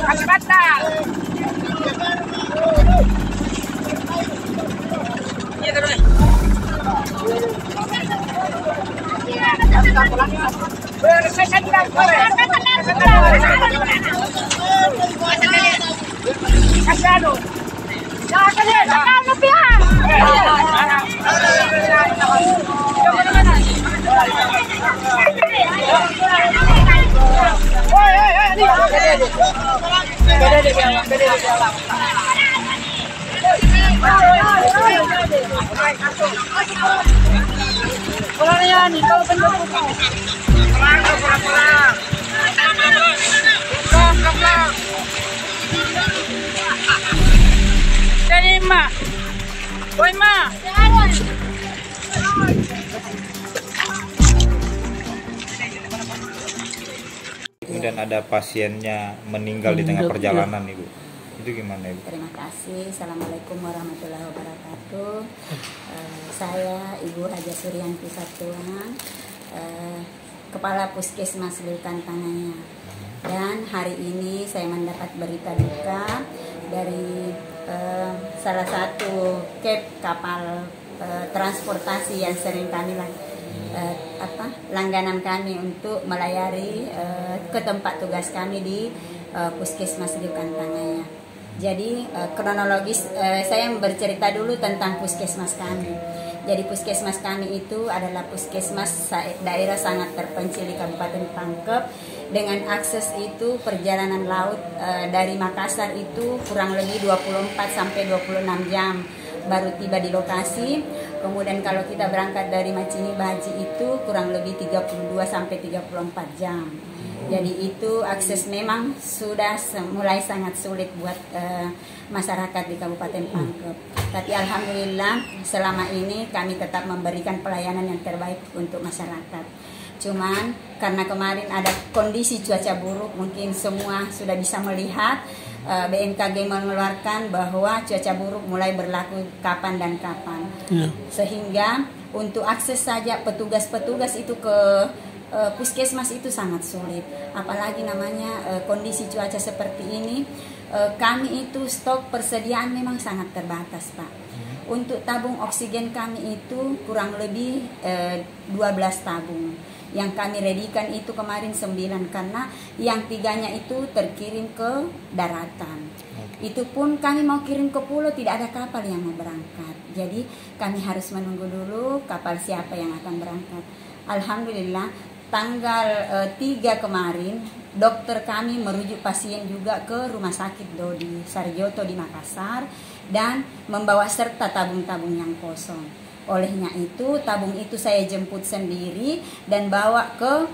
Kasih batang. Iya terus. Jadi ma, woi ma. Kemudian ada pasiennya meninggal di tengah perjalanan, Ibu. Itu gimana, Ibu? Terima kasih. Assalamualaikum warahmatullahi wabarakatuh. Saya Ibu Haja Suryanti Satuang, Kepala Puskesmas Lukan Tangaya. Dan hari ini saya mendapat berita duka dari salah satu kapal transportasi yang sering kami langganan kami untuk melayari ke tempat tugas kami di Puskesmas Lukan Tangaya. Jadi kronologis saya bercerita dulu tentang puskesmas kami. Jadi puskesmas kami itu adalah puskesmas daerah sangat terpencil di Kabupaten Pangkep, dengan akses itu perjalanan laut dari Makassar itu kurang lebih 24 sampai 26 jam baru tiba di lokasi. Kemudian kalau kita berangkat dari Macini Baji itu kurang lebih 32 sampai 34 jam. Jadi itu akses memang sudah mulai sangat sulit buat masyarakat di Kabupaten Pangkep. Tapi alhamdulillah selama ini kami tetap memberikan pelayanan yang terbaik untuk masyarakat. Cuman karena kemarin ada kondisi cuaca buruk, mungkin semua sudah bisa melihat BMKG mengeluarkan bahwa cuaca buruk mulai berlaku kapan dan kapan. Sehingga untuk akses saja petugas-petugas itu ke puskesmas itu sangat sulit, apalagi namanya kondisi cuaca seperti ini. Kami itu stok persediaan memang sangat terbatas, Pak. Untuk tabung oksigen kami itu kurang lebih 12 tabung. Yang kami redikan itu kemarin 9, karena yang 3-nya itu terkirim ke daratan. Itu pun kami mau kirim ke pulau, tidak ada kapal yang mau berangkat. Jadi kami harus menunggu dulu kapal siapa yang akan berangkat. Alhamdulillah tanggal 3 kemarin dokter kami merujuk pasien juga ke Rumah Sakit Dodi Sarjoto di Makassar dan membawa serta tabung-tabung yang kosong. Olehnya itu tabung itu saya jemput sendiri dan bawa ke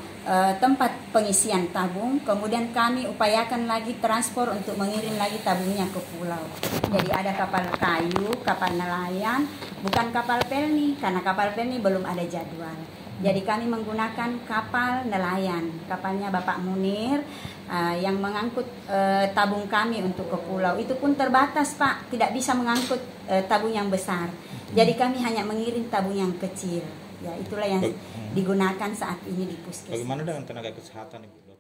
tempat pengisian tabung. Kemudian kami upayakan lagi transport untuk mengirim lagi tabungnya ke pulau. Jadi ada kapal kayu, kapal nelayan, bukan kapal pelni, karena kapal pelni belum ada jadwal. Jadi kami menggunakan kapal nelayan, kapalnya Bapak Munir yang mengangkut tabung kami untuk ke pulau. Itu pun terbatas, Pak, tidak bisa mengangkut tabung yang besar. Jadi kami hanya mengirim tabung yang kecil. Ya, itulah yang digunakan saat ini di puskesmas. Bagaimana dengan tenaga kesehatan, Ibu?